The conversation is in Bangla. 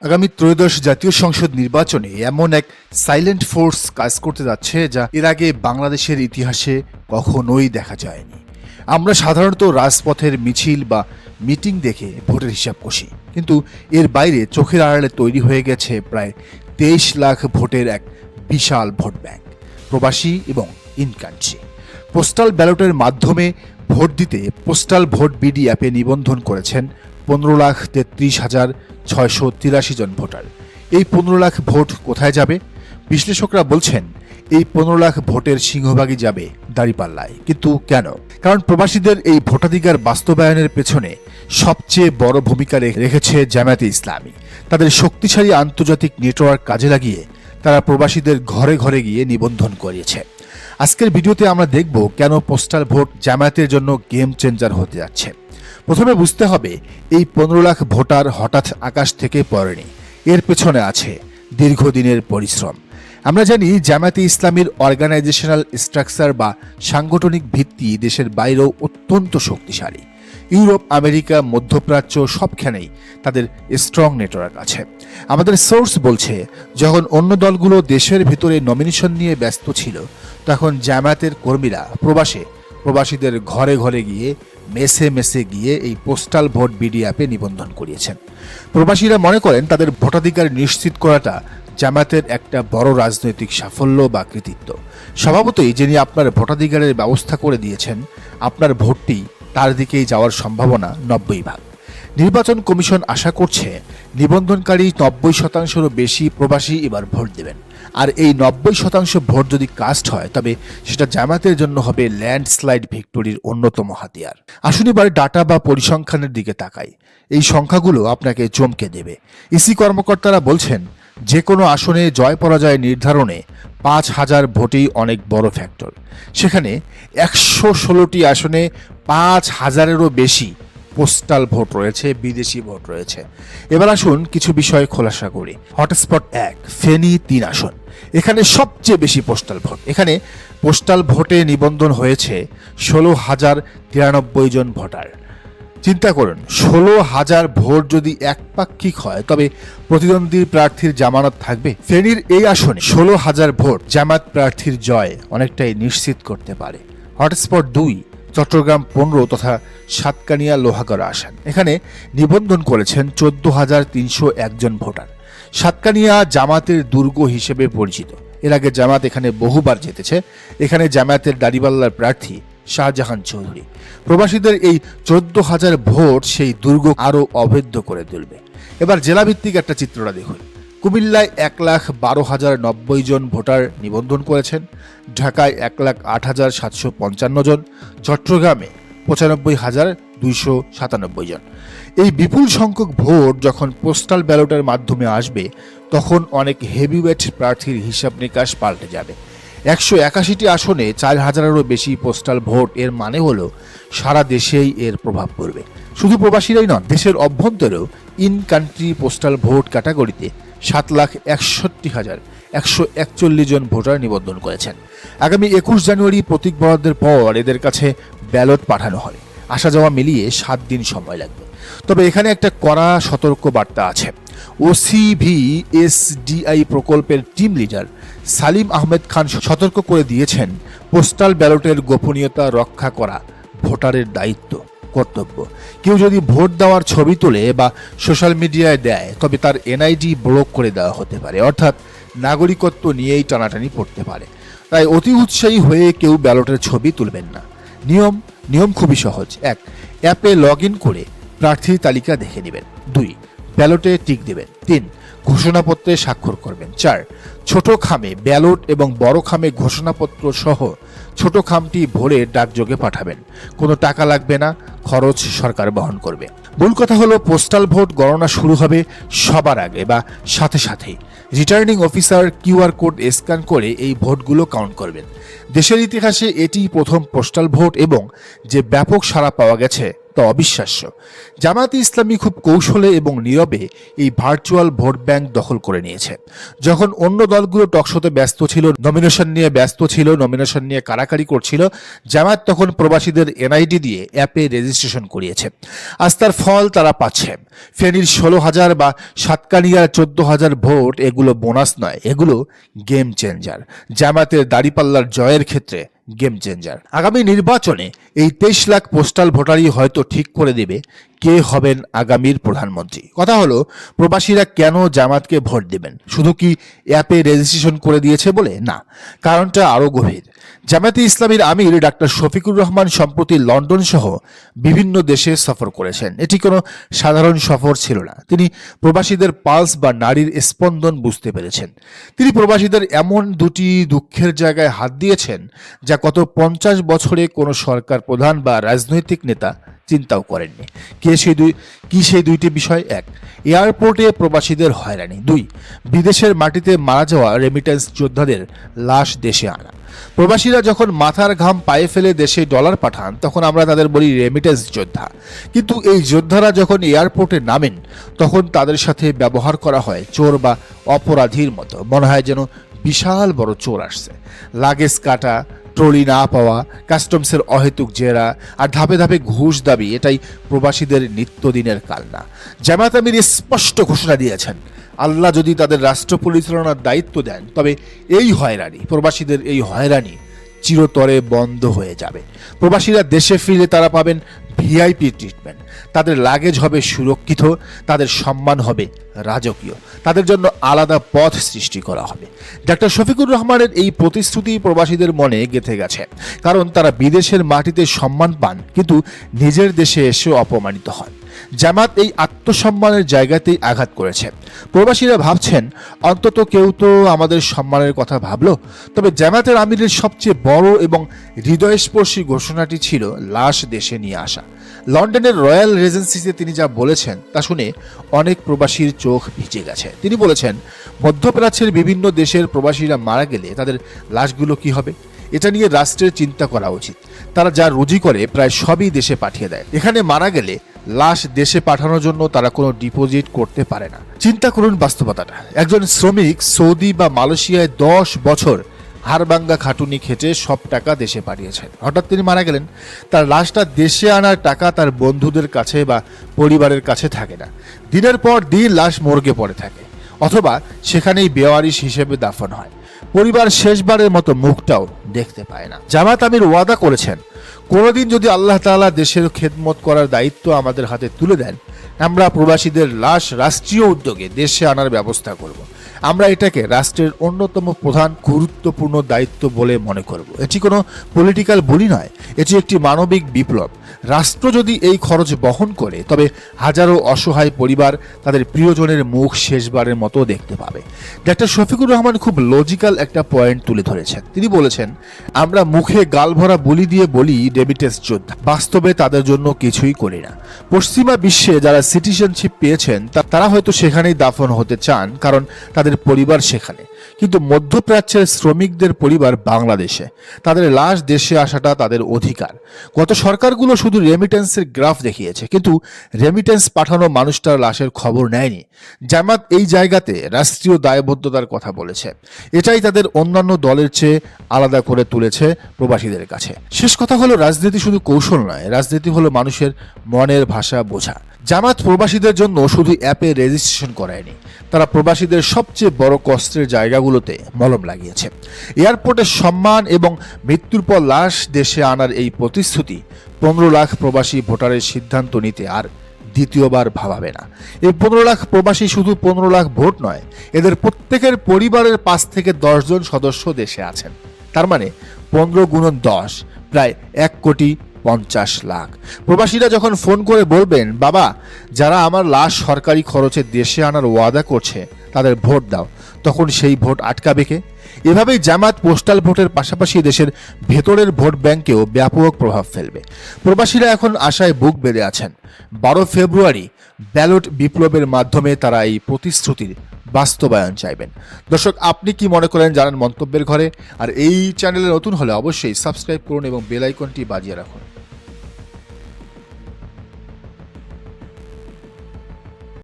আগামী ত্রয়োদশ জাতীয় সংসদ নির্বাচনে এমন এক সাইলেন্ট ফোর্স কাজ করতে যাচ্ছে যা এর আগে বাংলাদেশের ইতিহাসে কখনোই দেখা যায়নি। আমরা সাধারণত রাজপথের মিছিল বা মিটিং দেখে ভোটের হিসাব কষি, কিন্তু এর বাইরে চোখের আড়ালে তৈরি হয়ে গেছে প্রায় 23 লাখ ভোটের এক বিশাল ভোট ব্যাংক, প্রবাসী এবং ইন কান্ট্রি। পোস্টাল ব্যালটের মাধ্যমে ভোট দিতে পোস্টাল ভোট বিডি অ্যাপে নিবন্ধন করেছেন 15,33,683 জন ভোটার। এই 15 লাখ ভোট কোথায় যাবে? বিশ্লেষকরা বলছেন এই 15 লাখ ভোটের সিংহভাগই যাবে দাঁড়িপাল্লায়। কিন্তু কেন? কারণ প্রবাসীদের এই ভোটাধিকার বাস্তবায়নের পেছনে সবচেয়ে বড় ভূমিকা রেখেছে জামায়াতে ইসলামী। তাদের শক্তিশালী আন্তর্জাতিক নেটওয়ার্ক কাজে লাগিয়ে তারা প্রবাসীদের ঘরে ঘরে গিয়ে নিবন্ধন করিয়েছে। আজকের ভিডিওতে আমরা দেখব কেন পোস্টাল ভোট জামায়াতের জন্য গেম চেঞ্জার হতে যাচ্ছে। প্রথমে বুঝতে হবে এই 15 লাখ ভোটার হঠাৎ আকাশ থেকে পড়েনি, এর পেছনে আছে দীর্ঘদিনের পরিশ্রম। আমরা জানি জামায়াতে ইসলামীর অর্গানাইজেশনাল স্ট্রাকচার বা সাংগঠনিক ভিত্তি দেশের বাইরেও অত্যন্ত শক্তিশালী। ইউরোপ, আমেরিকা, মধ্যপ্রাচ্য সবখানেই তাদের স্ট্রং নেটওয়ার্ক আছে। আমাদের সোর্স বলছে যখন অন্য দলগুলো দেশের ভিতরে নমিনেশন নিয়ে ব্যস্ত ছিল, তখন জামায়াতের কর্মীরা প্রবাসীদের ঘরে ঘরে গিয়ে মেসে মেসে গিয়ে এই পোস্টাল ভোট বিডি অ্যাপে নিবন্ধন করিয়েছেন। প্রবাসীরা মনে করেন তাদের ভোটাধিকার নিশ্চিত করাটা জামায়াতের একটা বড় রাজনৈতিক সাফল্য বা কৃতিত্ব। স্বভাবতই যিনি আপনার ভোটাধিকারের ব্যবস্থা করে দিয়েছেন, আপনার ভোটটি তার দিকেই যাওয়ার সম্ভাবনা 90%। নির্বাচন কমিশন আশা করছে নিবন্ধনকারী 90%-রও বেশি প্রবাসী এবার ভোট দেবেন। আর এই 90% ভোট যদি কাস্ট হয়, তবে সেটা জামায়াতের জন্য হবে ল্যান্ডস্লাইড ভিক্টোরির অন্যতম হাতিয়ার। আসুন এবার ডাটা বা পরিসংখ্যানের দিকে তাকাই। এই সংখ্যাগুলো আপনাকে চমকে দেবে। ইসি কর্মকর্তারা বলছেন যে কোনো আসনে জয় পরাজয় নির্ধারণে 5,000 ভোটই অনেক বড় ফ্যাক্টর। সেখানে 116টি আসনে 5,000-এরও বেশি পোস্টাল ভোট রয়েছে, বিদেশি ভোট রয়েছে। এবার আসুন কিছু বিষয় খোলাসা করি। হটস্পট 1 ফেনী 3 আসন, এখানে সবচেয়ে বেশি পোস্টাল ভোট। এখানে পোস্টাল ভোটে নিবন্ধন হয়েছে 16,093 জন ভোটার। চিন্তা করুন, 16,000 ভোট যদি একপাক্ষিক হয়, তবে প্রতিদ্বন্দ্বী প্রার্থীর জামানত থাকবে? ফেনীর এই আসনে 16,000 ভোট জামায়াত প্রার্থীর জয় অনেকটাই নিশ্চিত করতে পারে। হটস্পট 2 চট্টগ্রাম 15 তথা সাতকানিয়া লোহাগড়া আসন, এখানে নিবন্ধন করেছেন 14,301 জন ভোটার। সাতকানিয়া জামাতের দুর্গ হিসেবে পরিচিত। এর আগে জামাত এখানে বহুবার জিতেছে। এখানে জামায়াতের দাড়িপাল্লার প্রার্থী শাহজাহান চৌধুরী। প্রবাসীদের এই 14,000 ভোট সেই দুর্গ আরও অভেদ্য করে তুলবে। এবার জেলাভিত্তিক একটা চিত্রটা দেখুন। কুমিল্লায় 1,12,090 জন ভোটার নিবন্ধন করেছেন, ঢাকায় 1,08,755 জন, চট্টগ্রামে 95,297 জন। এই বিপুল সংখ্যক ভোট যখন পোস্টাল ব্যালটের মাধ্যমে আসবে, তখন অনেক হেভিওয়েট প্রার্থীর হিসাব নিকাশ পাল্টে যাবে। 181টি আসনে 4,000-এরও বেশি পোস্টাল ভোট, এর মানে হলো সারা দেশেই এর প্রভাব পড়বে। শুধু প্রবাসীরাই নন, দেশের অভ্যন্তরেও ইন কান্ট্রি পোস্টাল ভোট ক্যাটাগরিতে 7,61,141 জন ভোটার নিবন্ধন করেছেন। আগামী 21 জানুয়ারি প্রতীক বরাদ্দের পর এদের কাছে ব্যালট পাঠানো হবে। আসা যাওয়া মিলিয়ে 7 দিন সময় লাগবে। তবে এখানে একটা কড়া সতর্ক বার্তা আছে। OCVSDI প্রকল্পের টিম লিডার সালিম আহমেদ খান সতর্ক করে দিয়েছেন, পোস্টাল ব্যালটের গোপনীয়তা রক্ষা করা ভোটারের দায়িত্ব, কর্তব্য। কেউ যদি ভোট দেওয়ার ছবি তোলে বা সোশ্যাল মিডিয়ায় দেয়, তবে তার NID ব্লক করে দেওয়া হতে পারে, অর্থাৎ নাগরিকত্ব নিয়েই টানাটানি পড়তে পারে। তাই অতি উৎসাহী হয়ে কেউ ব্যালটের ছবি তুলবেন না। নিয়ম খুবই সহজ। 1 অ্যাপে লগ ইন করে প্রার্থীর তালিকা দেখে নেবেন। 2 ব্যালটে টিক দেবেন। 3 ঘোষণাপত্রে স্বাক্ষর করবেন। 4 ছোট খামে ব্যালট এবং বড় খামে ঘোষণাপত্র সহ ছোট খামটি ভরে ডাকযোগে পাঠাবেন। কোনো টাকা লাগবে না, খরচ সরকার বহন করবে। মূল কথা হলো, পোস্টাল ভোট গণনা শুরু হবে সবার আগে বা সাথে সাথেই। Returning officer QR code scan করে এই ভোটগুলো কাউন্ট করবেন। দেশের ইতিহাসে এটি প্রথম পোস্টাল ভোট এবং যে ব্যাপক সাড়া পাওয়া গেছে তা অবিশ্বাস্য। জামায়াতে ইসলামী খুব কৌশলে এবং নীরবে এই ভার্চুয়াল ভোট ব্যাংক দখল করে নিয়েছে। যখন অন্য দলগুলো টকশোতে ব্যস্ত ছিল, নমিনেশন নিয়ে কারাকারি করছিল, জামায়াত তখন প্রবাসীদের এনআইডি দিয়ে অ্যাপে রেজিস্ট্রেশন করিয়েছে। আজ তার ফল তারা পাচ্ছে। ফেনীর 16,000 বা সাতকানিয়ার 14,000 ভোট এগুলো বোনাস নয়, এগুলো গেম চেঞ্জার। জামায়াতের দাড়িপাল্লার জয়ের ক্ষেত্রে গেম চেঞ্জার। আগামী নির্বাচনে এই 23 লাখ পোস্টাল ভোটারই হয়তো ঠিক করে দেবে কে হবেন আগামীর প্রধানমন্ত্রী। কথা হলো, প্রবাসীরা কেন জামাতকে ভোট দেবেন? শুধু কি অ্যাপে রেজিস্ট্রেশন করে দিয়েছে বলে? না, কারণটা আরও গভীর। জামায়াতে ইসলামীর আমির ডাক্তার শফিকুর রহমান সম্প্রতি লন্ডন সহ বিভিন্ন দেশে সফর করেছেন। এটি কোনো সাধারণ সফর ছিল না। তিনি প্রবাসীদের পালস বা নারীর স্পন্দন বুঝতে পেরেছেন। তিনি প্রবাসীদের এমন দুটি দুঃখের জায়গায় হাত দিয়েছেন যা গত 50 বছরে কোনো সরকার প্রধান বা রাজনৈতিক নেতা চিন্তাও করেননি। কি সেই দুইটি বিষয়? 1, এয়ারপোর্টে প্রবাসীদের হয়রানি। 2, বিদেশের মাটিতে মারা যাওয়া রেমিটেন্স যোদ্ধাদের লাশ দেশে আনা। প্রবাসীরা যখন মাথার ঘাম পায়ে ফেলে দেশে ডলার পাঠান, তখন আমরা তাদের বলি রেমিটেন্স যোদ্ধা। কিন্তু এই যোদ্ধারা যখন এয়ারপোর্টে নামেন, তখন তাদের সাথে ব্যবহার করা হয় চোর বা অপরাধীর মতো। মনে হয় যেন বিশাল বড় চোর আসছে। লাগেজ কাটা, ট্রলি না পাওয়া, কাস্টমসের অহেতুক জেরা আর ধাপে ধাপে ঘুষ দাবি, এটাই প্রবাসীদের নিত্যদিনের কালনা। জামায়াত আমির স্পষ্ট ঘোষণা দিয়েছেন, আল্লাহ যদি তাদের রাষ্ট্র পরিচালনার দায়িত্ব দেন, তবে প্রবাসীদের এই হয়রানি চিরতরে বন্ধ হয়ে যাবে। প্রবাসীরা দেশে ফিরে তারা পাবেন ভিআইপি ট্রিটমেন্ট, তাদের লাগেজ হবে সুরক্ষিত, তাদের সম্মান হবে রাজকীয়, তাদের জন্য আলাদা পথ সৃষ্টি করা হবে। ডাক্তার শফিকুর রহমানের এই প্রতিশ্রুতি প্রবাসীদের মনে গেঁথে গেছে, কারণ তারা বিদেশের মাটিতে সম্মান পান কিন্তু নিজের দেশে এসেও অপমানিত হন। জামাত এই আত্মসম্মানের জায়গাতেই আঘাত করেছে। প্রবাসীরা ভাবছেন, অন্তত কেউ তো আমাদের সম্মানের কথা ভাবলো। তবে জামাতের আমিরের সবচেয়ে বড় এবং হৃদয়স্পর্শী ঘোষণাটি ছিল লাশ দেশে নিয়ে আসা। লন্ডনের রয়্যাল রেজেন্সিতে তিনি যা বলেছেন তা শুনে অনেক প্রবাসীর চোখ ভিজে গেছে। তিনি বলেছেন, মধ্যপ্রাচ্যের বিভিন্ন দেশের প্রবাসীরা মারা গেলে তাদের লাশগুলো কি হবে? এটা নিয়ে রাষ্ট্রের চিন্তা করা উচিত। তারা যা রুজি করে প্রায় সবই দেশে পাঠিয়ে দেয়। এখানে মারা গেলে লাশ দেশে পাঠানোর জন্য তারা কোনো ডিপোজিট করতে পারে না। চিন্তা করুন বাস্তবতাটা। একজন শ্রমিক সৌদি বা মালয়েশিয়ায় 10 বছর হাড়ভাঙ্গা খাটুনি খেটে সব টাকা দেশে পাঠিয়েছেন। হঠাৎ তিনি মারা গেলেন, তার লাশটা দেশে আনার টাকা তার বন্ধুদের কাছে বা পরিবারের কাছে থাকে না। দিনের পর দিন লাশ মর্গে পড়ে থাকে, অথবা সেখানেই বেওয়ারিশ হিসেবে দাফন হয়। পরিবার শেষবারের মতো মুখটাও দেখতে পায় না। জামাত আমির ওয়াদা করেছেন, কোনোদিন যদি আল্লাহ তাআলা দেশের খেদমত করার দায়িত্ব আমাদের হাতে তুলে দেন, আমরা প্রবাসীদের লাশ রাষ্ট্রীয় উদ্যোগে দেশে আনার ব্যবস্থা করব। আমরা এটাকে রাষ্ট্রের অন্যতম প্রধান গুরুত্বপূর্ণ দায়িত্ব বলে মনে করব। এটি কোনো পলিটিক্যাল বলি নয়, এটি একটি মানবিক বিপ্লব। রাষ্ট্র যদি এই খরচ বহন করে, তবে হাজারো অসহায় পরিবার তাদের প্রিয়জনের মুখ শেষবারের মতো দেখতে পাবে। ডাক্তার শফিকুর রহমান খুব লজিক্যাল একটা পয়েন্ট তুলে ধরেছেন। তিনি বলেছেন, আমরা মুখে গালভরা বলি দিয়ে বলি রেমিটেন্স যোদ্ধা, বাস্তবে তাদের জন্য কিছুই করি না। পশ্চিমা বিশ্বে যারা সিটিজেনশিপ পেয়েছেন তারা হয়তো সেখানেই দাফন হতে চান, কারণ তাদের পরিবার সেখানে। কিন্তু মধ্যপ্রাচ্যের শ্রমিকদের পরিবার বাংলাদেশে, তাদের লাশ দেশে আসাটা তাদের অধিকার। গত সরকারগুলো শুধু রেমিটেন্সের গ্রাফ দেখিয়েছে, কিন্তু রেমিটেন্স পাঠানো মানুষটার লাশের খবর নেয়নি। জামাত এই জায়গাতে রাষ্ট্রীয় দায়বদ্ধতার কথা বলেছে। এটাই তাদের অন্যান্য দলের চেয়ে আলাদা করে তুলেছে প্রবাসীদের কাছে। শেষ কথা হলো, রাজনীতি শুধু কৌশল নয়, রাজনীতি হলো মানুষের মনের ভাষা বোঝা। জামাত প্রবাসীদের জন্য শুধু অ্যাপে রেজিস্ট্রেশন করায়নি, তারা প্রবাসীদের সবচেয়ে বড় কষ্টের জায়গাগুলোতে মলম লাগিয়েছে। এয়ারপোর্টের সম্মান এবং মৃত্যুর পর লাশ দেশে আনার এই প্রতিশ্রুতি 15 লাখ প্রবাসী ভোটারের সিদ্ধান্ত নিতে আর দ্বিতীয়বার ভাবাবে না। এই 15 লাখ প্রবাসী শুধু 15 লাখ ভোট নয়, এদের প্রত্যেকের পরিবারের 5 থেকে 10 জন সদস্য দেশে আছেন। তার মানে 15 গুণন 10, প্রায় 1,50,00,000। প্রবাসীরা যখন ফোন করে বলবেন, বাবা, যারা আমার লাশ সরকারি খরচে দেশে আনার ওয়াদা করছে তাদের ভোট দাও, তখন সেই ভোট আটকাবে কে? এভাবেই জামাত পোস্টাল ভোটের পাশাপাশি দেশের ভেতরের ভোট ব্যাংকেও ব্যাপক প্রভাব ফেলবে। প্রবাসীরা এখন আশায় বুক বেঁধে আছেন। 12 ফেব্রুয়ারি ব্যালট বিপ্লবের মাধ্যমে তারা এই প্রতিশ্রুতির বাস্তবায়ন চাইবেন। দর্শক, আপনি কি মনে করেন জানান মন্তব্যের ঘরে। আর এই চ্যানেলে নতুন হলে অবশ্যই সাবস্ক্রাইব করুন এবং বেল আইকনটি বাজিয়ে রাখুন।